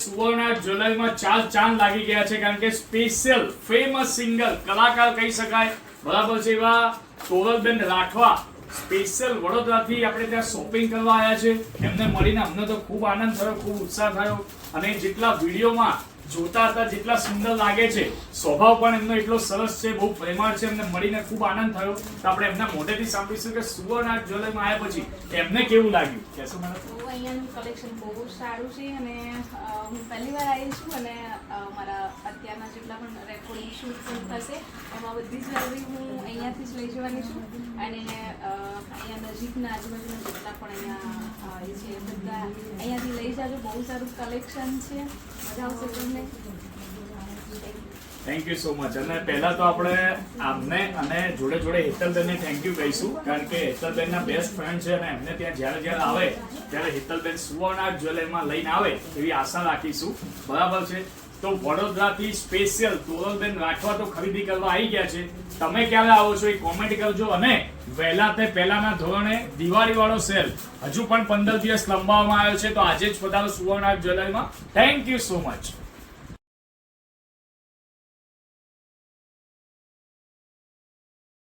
સુવર્ણ જ્વેલરીમાં ચાર ચાંદ લાગી ગયા છે કારણ કે સ્પેશિયલ ફેમસ સિંગર કલાકાર કહી શકાય બરાબર છે એવા તોરલબેન રાઠવા સ્પેશિયલ વડોદરાથી આપણે ત્યાં શોપિંગ કરવા આવ્યા છે. એમને મળીને અમને તો ખૂબ આનંદ થયો, ખૂબ ઉત્સાહ થયો અને જેટલા વિડીયોમાં જોતા હતા જેટલા સુંદર લાગે છે, સ્વભાવ પણ એમનો એટલો સરસ છે, બહુ પ્રેમાળ છે. એમને મળીને ખૂબ આનંદ થયો. તો આપણે એમના મોઢેથી સાંભળીશું કે સુવર્ણ જ્વેલરીમાં આવ્યા પછી એમને કેવું લાગ્યું. કહેશો મેડમ? અહીંયાનું કલેક્શન બહુ સારું છે અને હું પહેલી વાર આવી છું અને મારા અત્યારના જેટલા પણ રેકોર્ડિંગ શૂટ પણ થશે એમાં બધી જ્વેલરી હું અહીંયાથી જ લઈ જવાની છું અને અહીંયા નજીકના આજુબાજુના જેટલા પણ અહીંયા એ છે બધા અહીંયાથી લઈ જાજો. બહુ સારું કલેક્શન છે, મજા આવશે તમને. Thank you so much. અને પહેલા તો આપણે આમને અને જોડે જોડે હેતલબેનને થેન્ક યુ કહીશું કારણ કે હેતલબેનના બેસ્ટ ફ્રેન્ડ છે અને એમને ત્યાં જ્યારે આવે ત્યારે હેતલબેન સુવર્ણ જ્વેલરીમાં લઈને આવે એવી આશા રાખીશું. બરાબર છે. તો વડોદરાથી સ્પેશિયલ તોરલબેન રાઠવા તો ખરીદી કરવા આવી ગયા છે. તમે ક્યારે આવો છો એ કોમેન્ટ કરજો અને વહેલા તે પહેલાના ધોરણે દિવાળી વાળો સેલ હજુ પણ 15 દિવસ લંબાવવામાં આવ્યો છે. તો આજે જ પધારો સુવર્ણ જ્વેલરીમાં. Thank you so much.